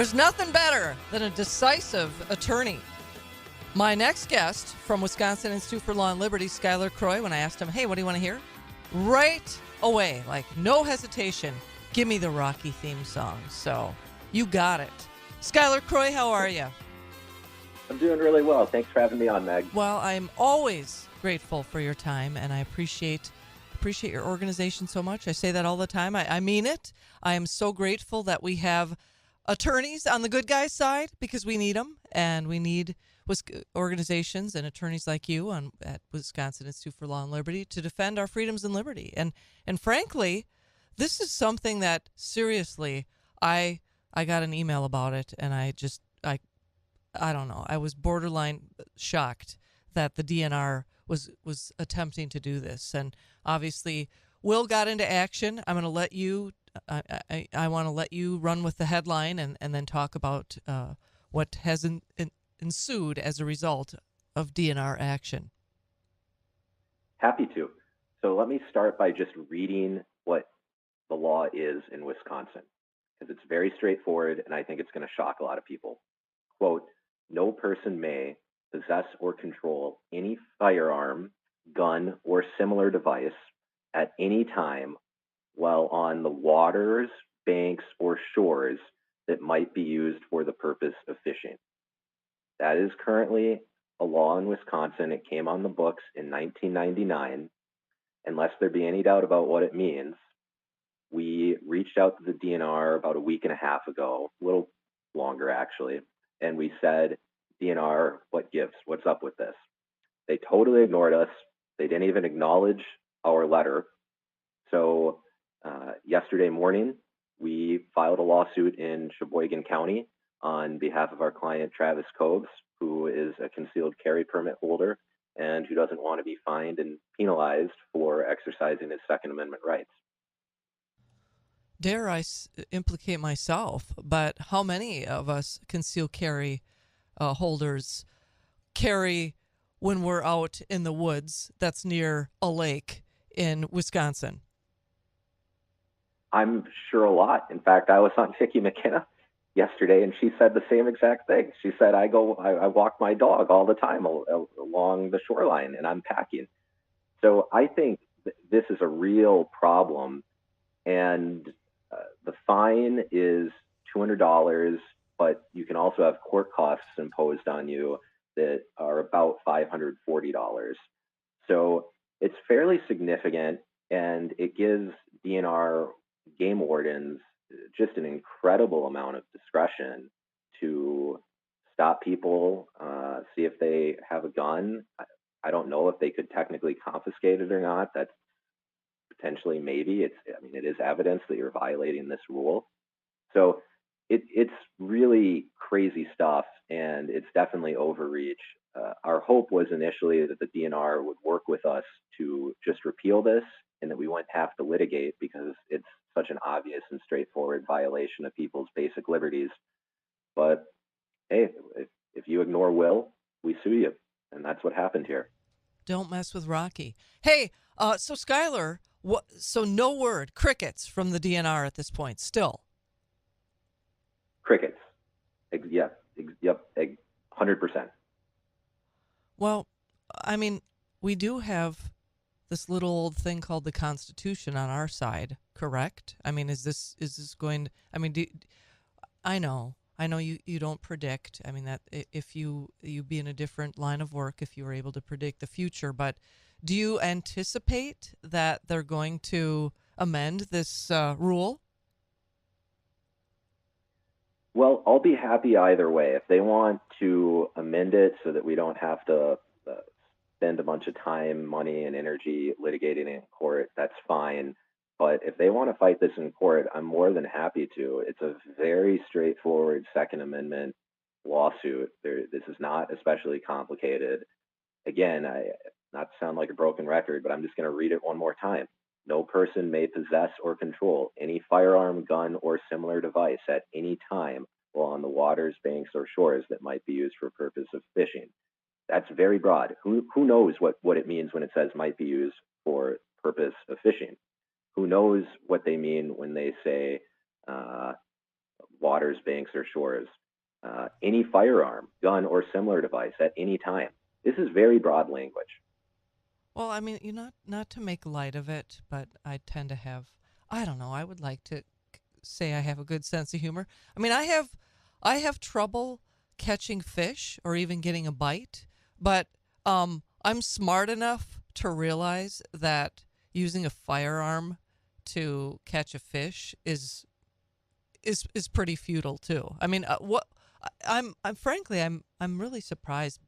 There's nothing better than a decisive attorney. My next guest from Wisconsin Institute for Law and Liberty, Skylar Croy, when I asked him, hey, what do you want to hear? Right away, like no hesitation, give me the Rocky theme song. So you got it. Skylar Croy, how are you? I'm doing really well. Thanks for having me on, Meg. Well, I'm always grateful for your time, and I appreciate your organization so much. I say that all the time. I mean it. I am so grateful that we have attorneys on the good guys' side because we need them, and we need organizations and attorneys like you at Wisconsin Institute for Law and Liberty to defend our freedoms and liberty. And frankly, this is something that seriously, I got an email about it, and I don't know. I was borderline shocked that the DNR was attempting to do this, and obviously, Will got into action. I'm going to let you. I want to let you run with the headline and then talk about what has ensued as a result of DNR action. Happy to. So let me start by just reading what the law is in Wisconsin, because it's very straightforward, and I think it's going to shock a lot of people. Quote, no person may possess or control any firearm, gun, or similar device at any time while on the waters, banks, or shores that might be used for the purpose of fishing. That is currently a law in Wisconsin. It came on the books in 1999. Unless there be any doubt about what it means, we reached out to the DNR about a week and a half ago, a little longer actually, and we said, DNR, what gives? What's up with this? They totally ignored us. They didn't even acknowledge our letter. So yesterday morning, we filed a lawsuit in Sheboygan County on behalf of our client, Travis Coves, who is a concealed carry permit holder and who doesn't want to be fined and penalized for exercising his Second Amendment rights. Dare I implicate myself, but how many of us concealed carry holders carry when we're out in the woods that's near a lake in Wisconsin? I'm sure a lot. In fact, I was on Vicky McKenna yesterday, and she said the same exact thing. She said, I walk my dog all the time along the shoreline, and I'm packing. So I think this is a real problem, and the fine is $200, but you can also have court costs imposed on you that are about $540. So it's fairly significant, and it gives DNR game wardens just an incredible amount of discretion to stop people, see if they have a gun. I don't know if they could technically confiscate it or not. That's potentially maybe. It is evidence that you're violating this rule. So it's really crazy stuff, and it's definitely overreach. Our hope was initially that the DNR would work with us to just repeal this and that we wouldn't have to litigate because it's such an obvious and straightforward violation of people's basic liberties. But hey, if you ignore Will, we sue you. And that's what happened here. Don't mess with Rocky. Hey, so Skylar, so no word, crickets from the DNR at this point, still? Crickets. Yep, 100%. Well, I mean, we do have this little old thing called the Constitution on our side, correct? I mean, is this going to, I mean, I know you don't predict. I mean, that if you be in a different line of work, if you were able to predict the future, but do you anticipate that they're going to amend this rule? Well, I'll be happy either way. If they want to amend it so that we don't have to spend a bunch of time, money, and energy litigating in court, that's fine. But if they want to fight this in court, I'm more than happy to. It's a very straightforward Second Amendment lawsuit. This is not especially complicated. Again, not to sound like a broken record, but I'm just going to read it one more time. No person may possess or control any firearm, gun, or similar device at any time while on the waters, banks, or shores that might be used for purpose of fishing. That's very broad. Who knows what it means when it says might be used for purpose of fishing? Who knows what they mean when they say waters, banks, or shores. Any firearm, gun, or similar device at any time. This is very broad language. Well, I mean, not to make light of it, but I tend to have, I don't know, I would like to say I have a good sense of humor. I mean, I have trouble catching fish or even getting a bite, but I'm smart enough to realize that using a firearm to catch a fish is pretty futile too. I mean, I'm frankly I'm really surprised.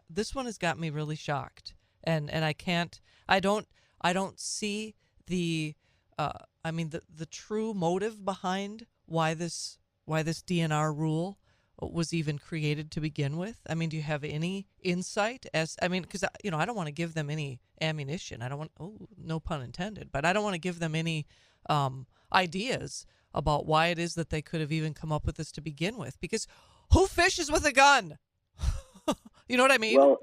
This one has got me really shocked, and I don't see the I mean the true motive behind why this DNR rule was even created to begin with. I mean, do you have any insight as I mean, because I don't want to give them any ammunition. I don't want, oh, no pun intended, but I don't want to give them any ideas about why it is that they could have even come up with this to begin with. Because who fishes with a gun? You know what I mean?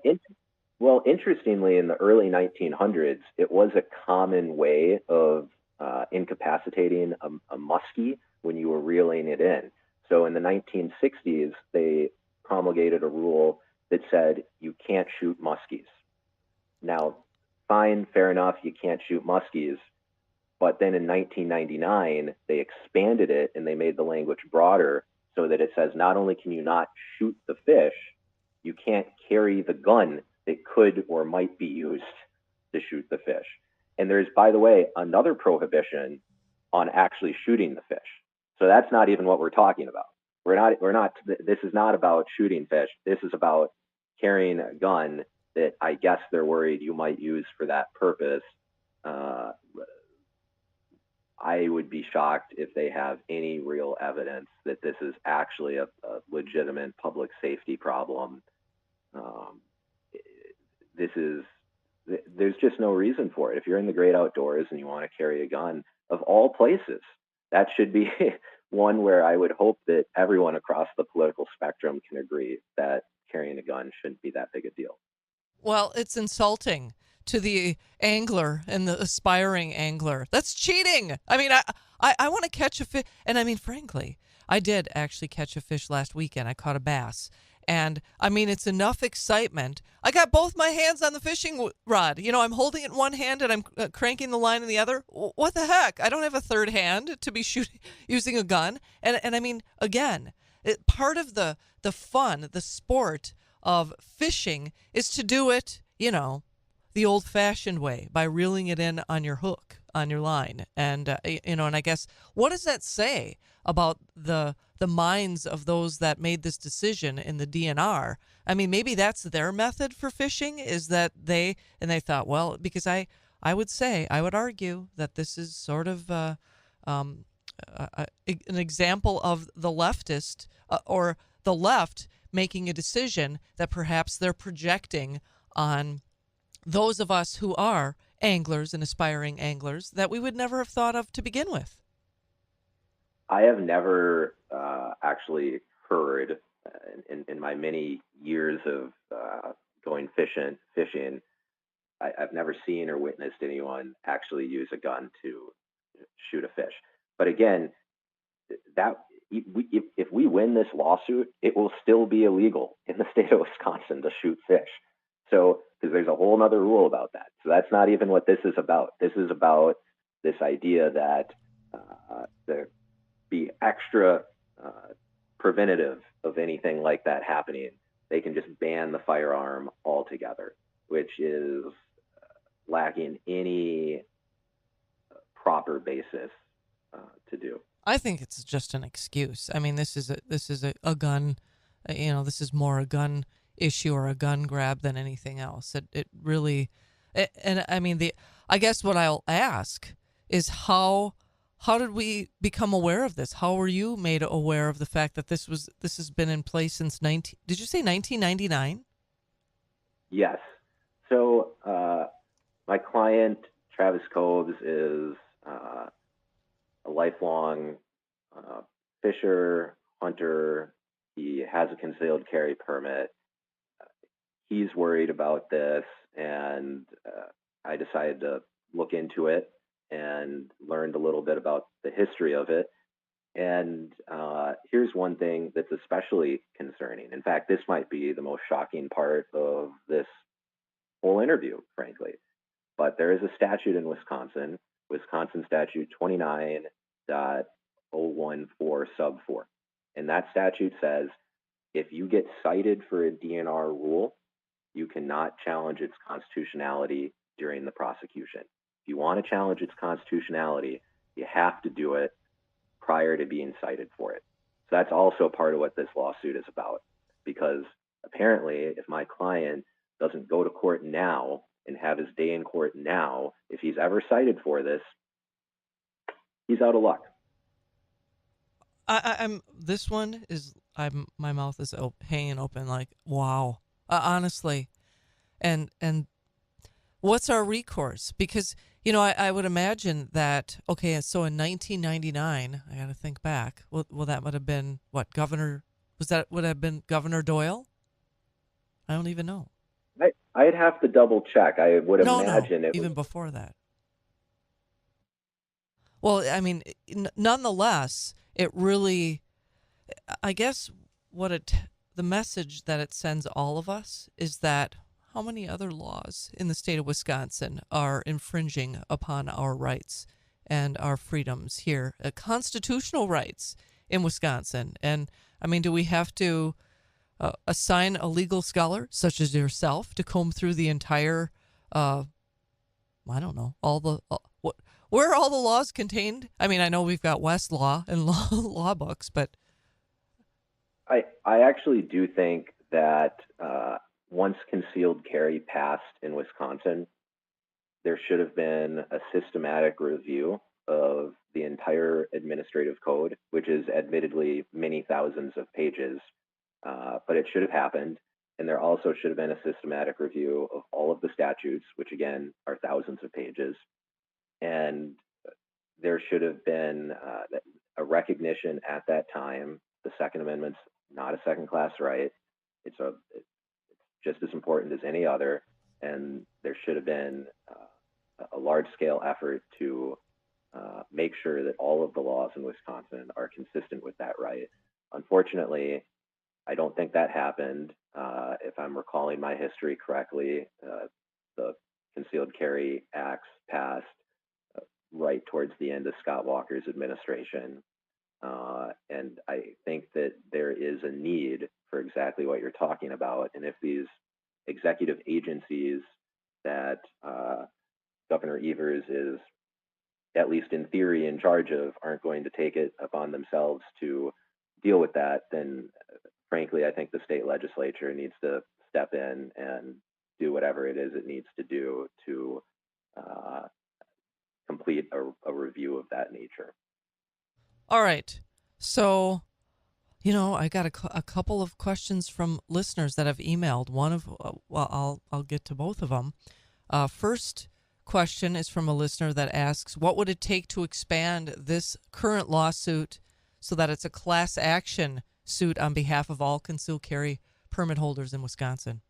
Well, interestingly, in the early 1900s, it was a common way of incapacitating a muskie when you were reeling it in. So in the 1960s, they promulgated a rule that said you can't shoot muskies. Now, fine, fair enough, you can't shoot muskies. But then in 1999, they expanded it and they made the language broader so that it says not only can you not shoot the fish, you can't carry the gun that could or might be used to shoot the fish. And there's, by the way, another prohibition on actually shooting the fish. So that's not even what we're talking about. This is not about shooting fish. This is about carrying a gun that I guess they're worried you might use for that purpose. I would be shocked if they have any real evidence that this is actually a legitimate public safety problem. There's just no reason for it. If you're in the great outdoors and you want to carry a gun, of all places, that should be one where I would hope that everyone across the political spectrum can agree that carrying a gun shouldn't be that big a deal. Well, it's insulting to the angler and the aspiring angler. That's cheating. I mean, I want to catch a fish. And I mean, frankly, I did actually catch a fish last weekend. I caught a bass. And I mean, it's enough excitement. I got both my hands on the fishing rod. I'm holding it in one hand and I'm cranking the line in the other. What the heck? I don't have a third hand to be shooting using a gun. And I mean, again, part of the fun, the sport of fishing is to do it, the old-fashioned way by reeling it in on your hook, on your line. And, and I guess, what does that say about the minds of those that made this decision in the DNR? I mean, maybe that's their method for fishing, is that they thought, well, because I would argue that this is sort of an example of the leftist or the left making a decision that perhaps they're projecting on those of us who are anglers and aspiring anglers that we would never have thought of to begin with. I have never actually heard in my many years of going fishing, I've never seen or witnessed anyone actually use a gun to shoot a fish. But again, that if we win this lawsuit, it will still be illegal in the state of Wisconsin to shoot fish. So, because there's a whole other rule about that. So that's not even what this is about. This is about this idea that there be extra preventative of anything like that happening. They can just ban the firearm altogether, which is lacking any proper basis to do. I think it's just an excuse. I mean, this is a gun. This is more a gun issue or a gun grab than anything else. It really, and I mean I guess what I'll ask is how did we become aware of this? How were you made aware of the fact that this has been in place since Did you say 1999? Yes. So my client Travis Coves is a lifelong fisher, hunter. He has a concealed carry permit. He's worried about this, and I decided to look into it and learned a little bit about the history of it. And here's one thing that's especially concerning. In fact, this might be the most shocking part of this whole interview, frankly. But there is a statute in Wisconsin, Wisconsin Statute 29.014 sub 4. And that statute says if you get cited for a DNR rule, you cannot challenge its constitutionality during the prosecution. If you want to challenge its constitutionality, you have to do it prior to being cited for it. So that's also part of what this lawsuit is about, because apparently if my client doesn't go to court now and have his day in court now, if he's ever cited for this, he's out of luck. My mouth is hanging open like, wow, honestly. And what's our recourse? Because, I would imagine that, okay, so in 1999, I got to think back. Well, that would have been what, would have been Governor Doyle? I don't even know. I'd have to double check. I would imagine it even was before that. Well, I mean, nonetheless, it really, I guess the message that it sends all of us is that how many other laws in the state of Wisconsin are infringing upon our rights and our freedoms here, constitutional rights in Wisconsin. And I mean, do we have to assign a legal scholar such as yourself to comb through the entire, I don't know, where are all the laws contained? I mean, I know we've got Westlaw and law books, but I actually do think that once concealed carry passed in Wisconsin, there should have been a systematic review of the entire administrative code, which is admittedly many thousands of pages, but it should have happened. And there also should have been a systematic review of all of the statutes, which again are thousands of pages. And there should have been a recognition at that time. The Second Amendment's not a second-class right. It's just as important as any other. And there should have been a large-scale effort to make sure that all of the laws in Wisconsin are consistent with that right. Unfortunately, I don't think that happened. If I'm recalling my history correctly, the Concealed Carry Acts passed right towards the end of Scott Walker's administration. And I think that there is a need for exactly what you're talking about. And if these executive agencies that Governor Evers is, at least in theory, in charge of, aren't going to take it upon themselves to deal with that, then frankly, I think the state legislature needs to step in and do whatever it is it needs to do to complete a review of that nature. All right. So, I got a couple of questions from listeners that have emailed. One of, I'll get to both of them. First question is from a listener that asks, what would it take to expand this current lawsuit so that it's a class action suit on behalf of all concealed carry permit holders in Wisconsin?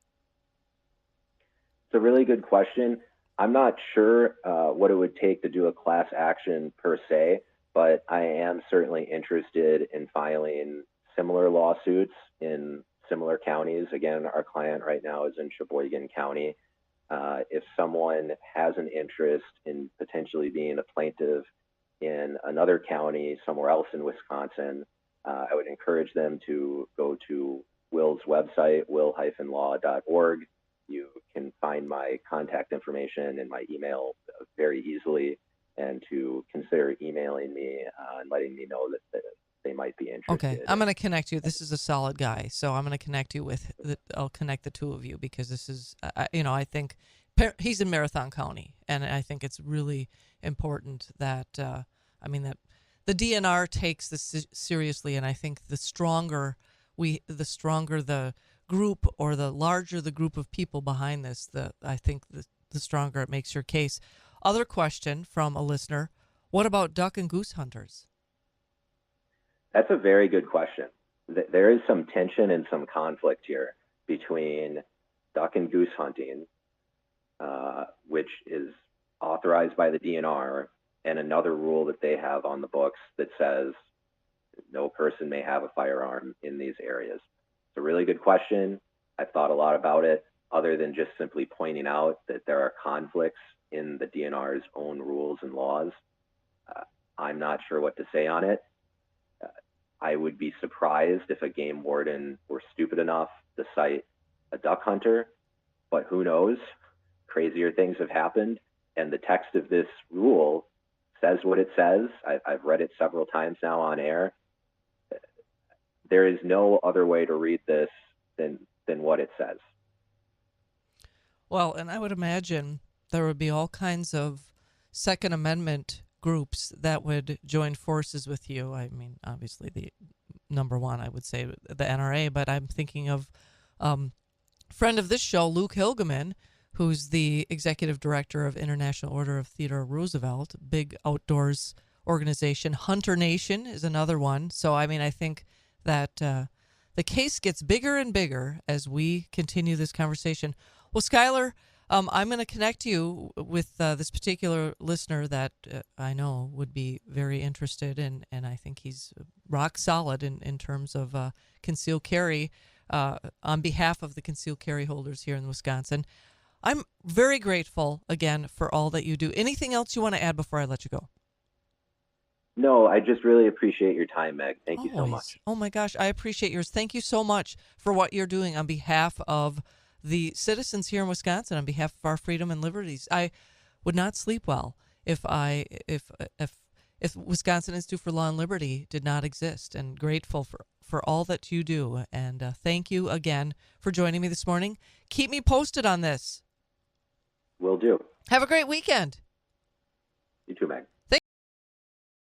It's a really good question. I'm not sure what it would take to do a class action per se, but I am certainly interested in filing similar lawsuits in similar counties. Again, our client right now is in Sheboygan County. If someone has an interest in potentially being a plaintiff in another county somewhere else in Wisconsin, I would encourage them to go to Will's website, will-law.org. You can find my contact information and my email very easily, and to consider emailing me and letting me know that they might be interested. Okay, I'm going to connect you. This is a solid guy, so I'm going to connect you with. I'll connect the two of you because this is, I think he's in Marathon County, and I think it's really important that, that the DNR takes this seriously, and I think the stronger the group or the larger the group of people behind this, I think the stronger it makes your case. Other question from a listener: what about duck and goose hunters? That's a very good question. There is some tension and some conflict here between duck and goose hunting, which is authorized by the DNR, and another rule that they have on the books that says no person may have a firearm in these areas. It's a really good question. I've thought a lot about it, other than just simply pointing out that there are conflicts in the DNR's own rules and laws. I'm not sure what to say on it. I would be surprised if a game warden were stupid enough to cite a duck hunter, but who knows? Crazier things have happened, and the text of this rule says what it says. I've read it several times now on air. There is no other way to read this than what it says. Well, and I would imagine there would be all kinds of Second Amendment groups that would join forces with you. I mean, obviously the number one, I would say the NRA, but I'm thinking of friend of this show, Luke Hilgeman, who's the executive director of International Order of Theodore Roosevelt, big outdoors organization. Hunter Nation is another one. So, I mean, I think that the case gets bigger and bigger as we continue this conversation. Well, Skylar, I'm going to connect you with this particular listener that I know would be very interested in, and I think he's rock solid in terms of concealed carry on behalf of the concealed carry holders here in Wisconsin. I'm very grateful, again, for all that you do. Anything else you want to add before I let you go? No, I just really appreciate your time, Meg. Thank you so much. Oh, my gosh. I appreciate yours. Thank you so much for what you're doing on behalf of the citizens here in Wisconsin, on behalf of our freedom and liberties. I would not sleep well if Wisconsin Institute for Law and Liberty did not exist, and grateful for all that you do. And thank you again for joining me this morning. Keep me posted on this. Will do. Have a great weekend. You too, Meg.